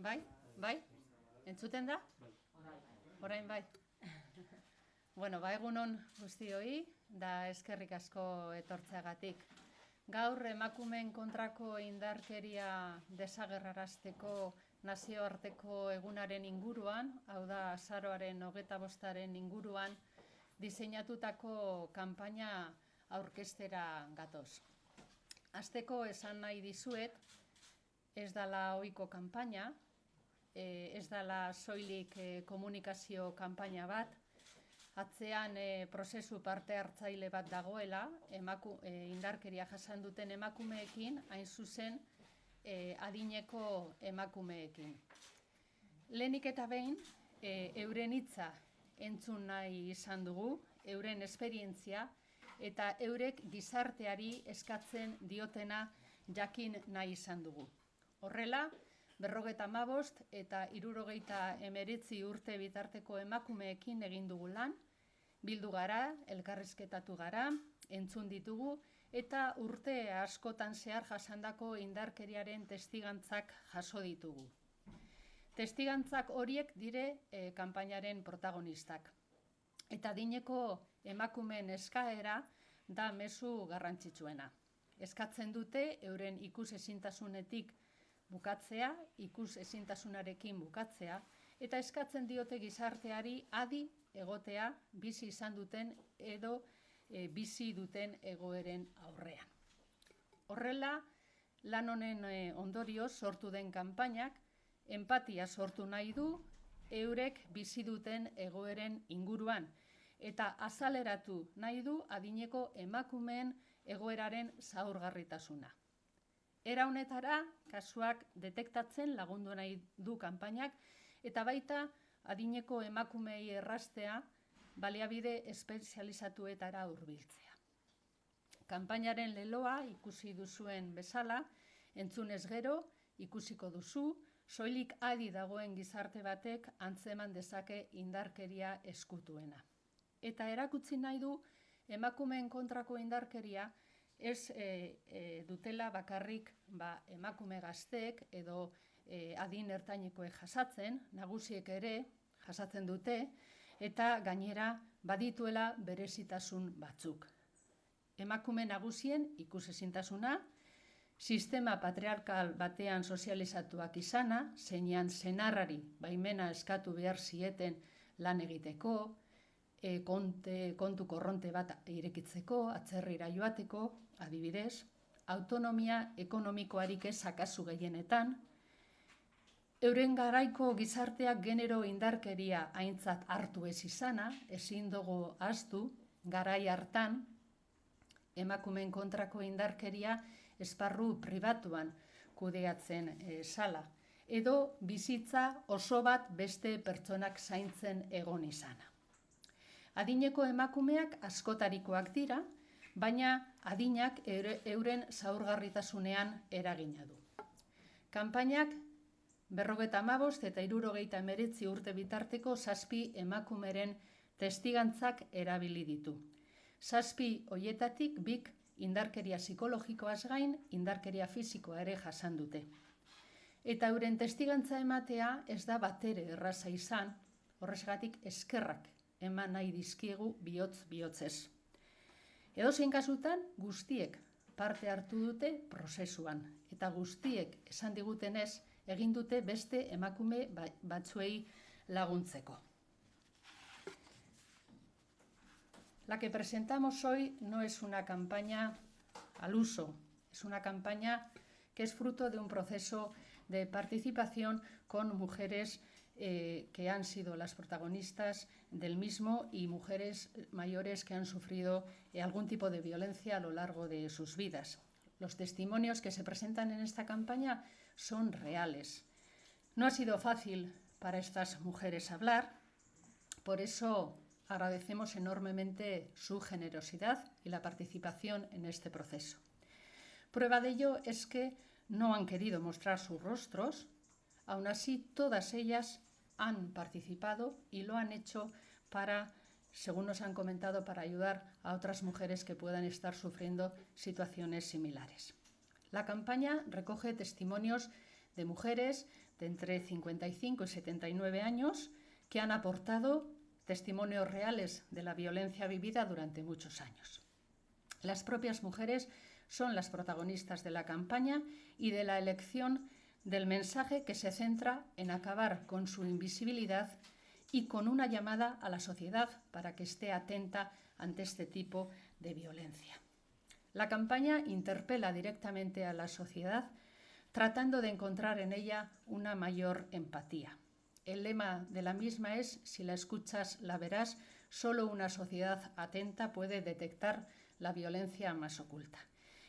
Bai? Bai? Entzuten da? Orain bai. Bueno, egunon guztioi, da eskerrik asko etortzeagatik. Gaur emakumeen kontrako indarkeria desagerrarazteko nazioarteko egunaren inguruan, hau da azaroaren 25-aren inguruan, diseinatutako kanpaina aurkeztera gatoz. Hasteko esan nahi dizuet, ez dela ohiko kanpaina, ez dela soilik komunikazio kanpaina bat, atzean prozesu parte hartzaile bat dagoela, indarkeria jasan duten emakumeekin, hain zuzen adineko emakumeekin. Lehenik eta behin, euren hitza entzun nahi izan dugu, euren esperientzia, eta eurek gizarteari eskatzen diotena jakin nahi izan dugu. Horrela, 55 eta 69 urte bitarteko emakumeekin egin dugu lan, bildu gara, elkarrizketatu gara, entzun ditugu, eta urte askotan zehar jasandako indarkeriaren testigantzak jaso ditugu. Testigantzak horiek dire kanpainaren protagonistak. Eta adineko emakumeen eskaera da mezu garrantzitsuena. Eskatzen dute euren ikusezintasunetik bukatzea, ikusezintasunarekin bukatzea, eta eskatzen diote gizarteari adi egotea bizi izan duten edo bizi duten egoeren aurrean. Horrela, lan honen ondorioz sortu den kanpainak, enpatia sortu nahi du eurek bizi duten egoeren inguruan, eta azaleratu nahi du adineko emakumeen egoeraren zaurgarritasuna. Era honetara, kasuak detektatzen lagundu nahi du kanpainak, eta baita adineko emakumeei erraztea baliabide espezializatuetara hurbiltzea. Kanpainaren leloa ikusi duzuen bezala, entzunez gero, ikusiko duzu, soilik adi dagoen gizarte batek antzeman dezake indarkeria eskutuena. Eta erakutsi nahi du emakumeen kontrako indarkeria ez dutela bakarrik emakume gazteek edo adin ertainekoek jasatzen, nagusiek ere jasatzen dute, eta gainera badituela berezitasun batzuk. Emakume nagusien ikusezintasuna, sistema patriarkal batean sozializatuak izana, zeinean senarrari baimena eskatu behar zieten lan egiteko, kontu korronte bat irekitzeko, atzerrira joateko, adibidez, autonomia ekonomikoarik ez akazu gehienetan, euren garaiko gizarteak genero indarkeria aintzat hartu ez izana, ezin dugu ahaztu, garai hartan, emakumeen kontrako indarkeria esparru pribatuan kudeatzen zala, edo bizitza oso bat beste pertsonak zaintzen egon izana. Adineko emakumeak askotarikoak dira, baina adinak euren zaurgarritasunean eragina du. Kanpainak 55 eta 69 urte bitarteko 7 emakumeren testigantzak erabili ditu. 7 hoietatik 2 indarkeria psikologikoaz gain, indarkeria fisikoa ere jasan dute. Eta euren testigantza ematea ez da batere erraza izan, horrezgatik eskerrak eman nahi dizkiegu bihotz-bihotzez. Edozein kasutan, guztiek parte hartu dute prozesuan, eta guztiek esan digutenez egin dute beste emakume batzuei laguntzeko. La que presentamos hoy no es una campaña al uso, es una campaña que es fruto de un proceso de participación con mujeres que han sido las protagonistas del mismo y mujeres mayores que han sufrido algún tipo de violencia a lo largo de sus vidas. Los testimonios que se presentan en esta campaña son reales. No ha sido fácil para estas mujeres hablar, por eso agradecemos enormemente su generosidad y la participación en este proceso. Prueba de ello es que no han querido mostrar sus rostros. Aún así, todas ellas han participado y lo han hecho para, según nos han comentado, para ayudar a otras mujeres que puedan estar sufriendo situaciones similares. La campaña recoge testimonios de mujeres de entre 55 y 79 años que han aportado testimonios reales de la violencia vivida durante muchos años. Las propias mujeres son las protagonistas de la campaña y de la elección del mensaje que se centra en acabar con su invisibilidad y con una llamada a la sociedad para que esté atenta ante este tipo de violencia. La campaña interpela directamente a la sociedad tratando de encontrar en ella una mayor empatía. El lema de la misma es: si la escuchas, la verás. Solo una sociedad atenta puede detectar la violencia más oculta.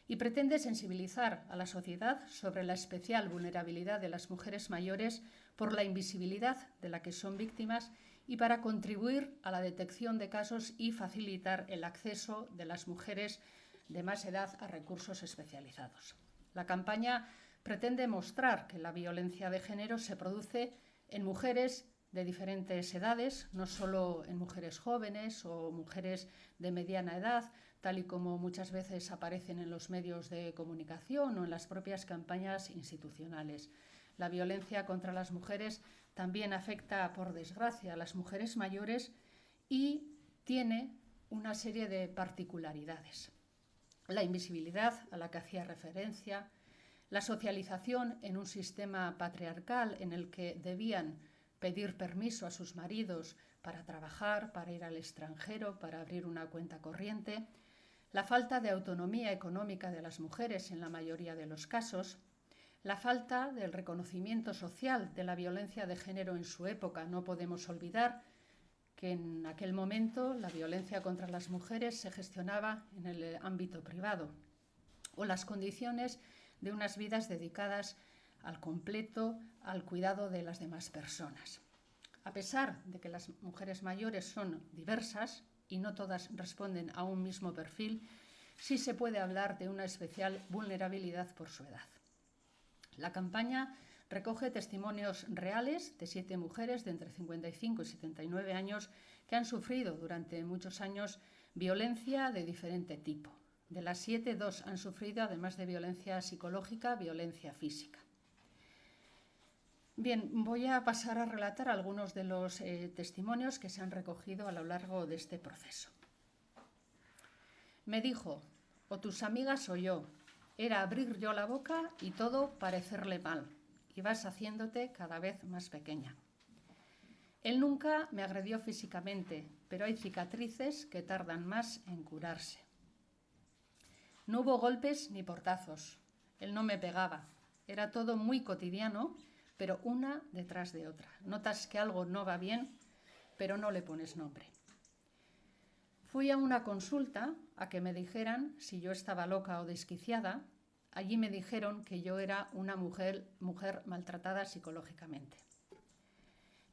Y pretende sensibilizar a la sociedad sobre la especial vulnerabilidad de las mujeres mayores por la invisibilidad de la que son víctimas y para contribuir a la detección de casos y facilitar el acceso de las mujeres de más edad a recursos especializados. La campaña pretende mostrar que la violencia de género se produce en mujeres de diferentes edades, no solo en mujeres jóvenes o mujeres de mediana edad, tal y como muchas veces aparecen en los medios de comunicación o en las propias campañas institucionales. La violencia contra las mujeres también afecta, por desgracia, a las mujeres mayores y tiene una serie de particularidades. La invisibilidad a la que hacía referencia, la socialización en un sistema patriarcal en el que debían pedir permiso a sus maridos para trabajar, para ir al extranjero, para abrir una cuenta corriente, la falta de autonomía económica de las mujeres en la mayoría de los casos, la falta del reconocimiento social de la violencia de género en su época. No podemos olvidar que en aquel momento la violencia contra las mujeres se gestionaba en el ámbito privado, o las condiciones de unas vidas dedicadas al completo al cuidado de las demás personas. A pesar de que las mujeres mayores son diversas y no todas responden a un mismo perfil, sí se puede hablar de una especial vulnerabilidad por su edad. La campaña recoge testimonios reales de 7 mujeres de entre 55 y 79 años que han sufrido durante muchos años violencia de diferente tipo. De las 7, 2 han sufrido, además de violencia psicológica, violencia física. Bien, voy a pasar a relatar algunos de los testimonios que se han recogido a lo largo de este proceso. Me dijo: o tus amigas o yo. Era abrir yo la boca y todo parecerle mal. Ibas haciéndote cada vez más pequeña. Él nunca me agredió físicamente, pero hay cicatrices que tardan más en curarse. No hubo golpes ni portazos. Él no me pegaba. Era todo muy cotidiano, pero una detrás de otra. Notas que algo no va bien, pero no le pones nombre. Fui a una consulta a que me dijeran si yo estaba loca o desquiciada. Allí me dijeron que yo era una mujer maltratada psicológicamente.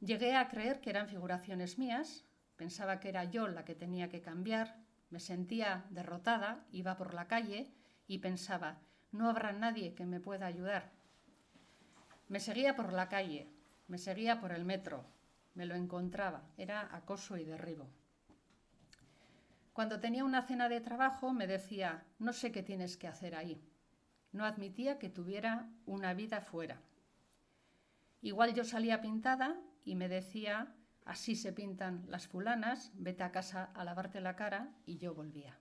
Llegué a creer que eran figuraciones mías, pensaba que era yo la que tenía que cambiar, me sentía derrotada, iba por la calle y pensaba: no habrá nadie que me pueda ayudar. Me seguía por la calle, me seguía por el metro, me lo encontraba, era acoso y derribo. Cuando tenía una cena de trabajo me decía: no sé qué tienes que hacer ahí. No admitía que tuviera una vida fuera. Igual yo salía pintada y me decía: así se pintan las fulanas, vete a casa a lavarte la cara, y yo volvía.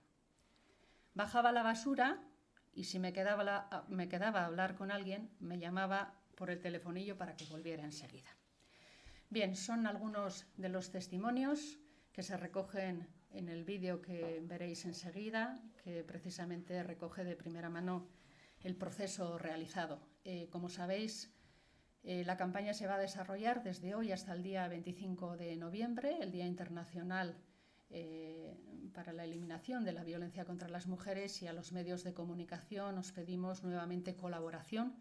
Bajaba la basura y si me quedaba a hablar con alguien, me llamaba por el telefonillo para que volviera enseguida. Bien, son algunos de los testimonios que se recogen en el vídeo que veréis enseguida, que precisamente recoge de primera mano el proceso realizado. Como sabéis, la campaña se va a desarrollar desde hoy hasta el día 25 de noviembre, el Día Internacional para la Eliminación de la Violencia contra las Mujeres, y a los medios de comunicación os pedimos nuevamente colaboración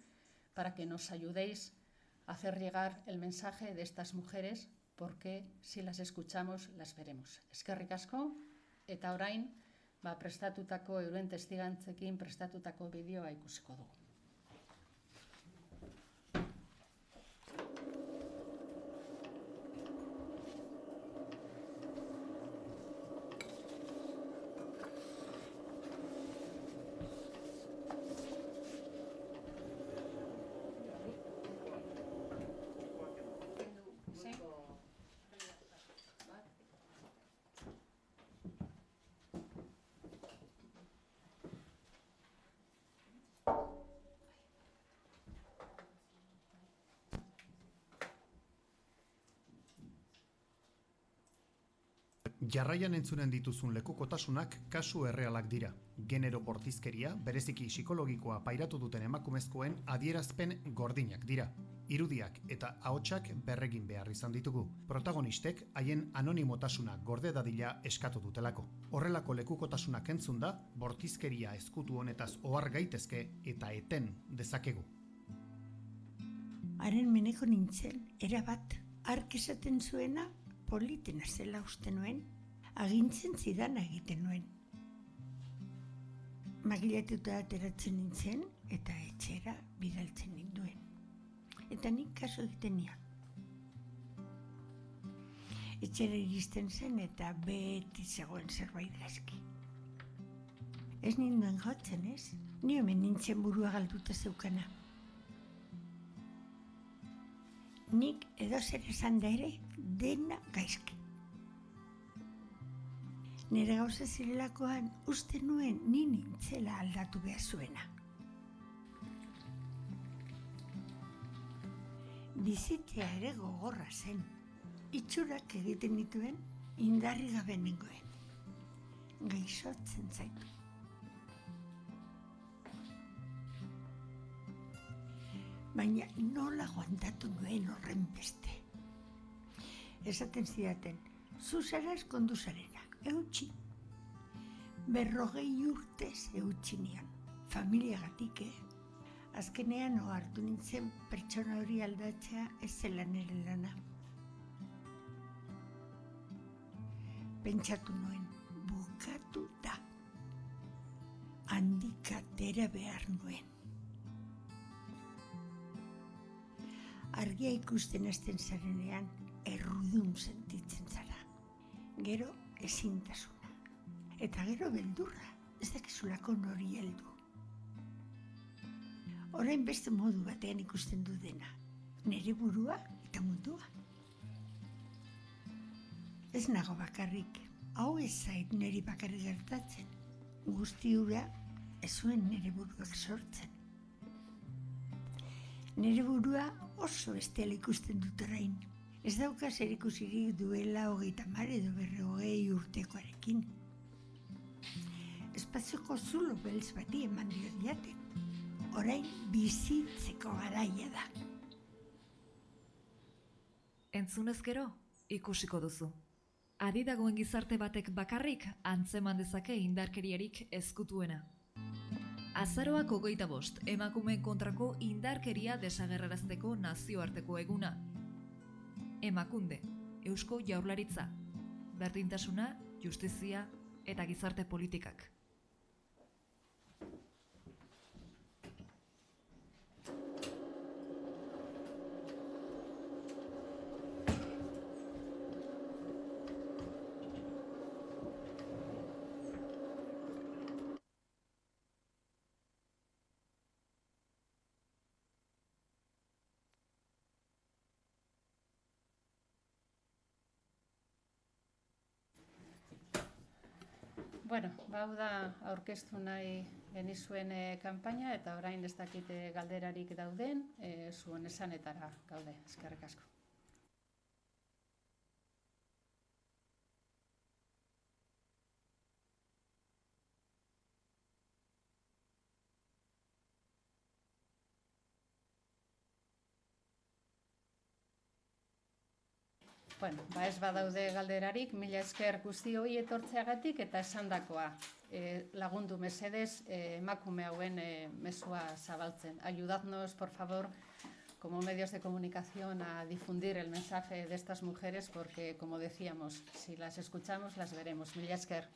para que nos ayudéis a hacer llegar el mensaje de estas mujeres, porque si las escuchamos, las veremos. Eskerrik asko, eta orain, prestatutako euren testigantzekin prestatutako bideoa ikusiko dugu. Jarraian entzunen dituzun lekukotasunak kasu errealak dira. Genero bortizkeria, bereziki psikologikoa pairatu duten emakumezkoen adierazpen gordinak dira. Irudiak eta ahotsak berregin behar izan ditugu. Protagonistek haien anonimotasuna gorde dadila eskatu dutelako. Horrelako lekukotasunak entzunda, bortizkeria ezkutu honetaz ohar gaitezke eta eten dezakegu. Haren meneko nintzen, erabat, ark esaten zuena, politena zela uste nuen, agintzen zidana egiten nuen. Magilatuta ateratzen nintzen eta etxera bidaltzen ninduen. Eta nik kaso egiten nion. Etxera iristen zen eta beti zegoen zerbait gaizki. Ez ninduen jotzen ez, ni hemen nintzen burua galduta zeukana. Nik edozer esan da ere, dena gaizki. Nire gauza zirelakoan uste nuen ni nintzela aldatu behar zuena. Bizitzea ere gogorra zen. Itxurak egiten dituen indarri gabe nengoen. Gaixotzen zaitu. Baina nola aguantatu nuen horren beste. Esaten zidaten, zu zara eskondu zarena, eutxi. 40 urtez eutxi nion, familiagatik, Azkenean ohartu nintzen pertsona hori aldatzea ez zela nire lana. Pentsatu nuen, bukatu da. Handik atera behar nuen. Argia ikusten hasten zarenean, errudun sentitzen zara. Gero ezintasuna. Eta gero beldurra, ez dakizulako nori heldu. Orain beste modu batean ikusten du dena. Nere burua eta mundua. Ez nago bakarrik, hau ez zait neri bakarrik gertatzen. Guzti hura ez zuen nere buruak sortzen. Nere burua oso bestela ikusten dut orain. Ez dauka zerikusirik duela 30 edo 40 urtekoarekin. Espazioko zulo beltz bati eman diot jaten. Orain bizitzeko garaia da. Entzunez gero, ikusiko duzu. Adi dagoen gizarte batek bakarrik antzeman dezake indarkeriarik ezkutuena. Azaroak 25, emakumeen kontrako indarkeria desagerrarazteko nazioarteko eguna. Emakunde, Eusko Jaurlaritza, berdintasuna, justizia eta gizarte politikak. Bueno, hau da aurkeztu nahi genizuen kanpaina eta orain ez dakite galderarik dauden, zuen esanetara gaude. Eskerrik asko. Bueno, ez badaude galderarik, mila esker guzti hori etortzeagatik eta esandakoa. Lagundu mesedez emakume hauen mezua zabaltzen. Ayudadnos, por favor, como medios de comunicación a difundir el mensaje de estas mujeres porque, como decíamos, si las escuchamos, las veremos. Mila esker.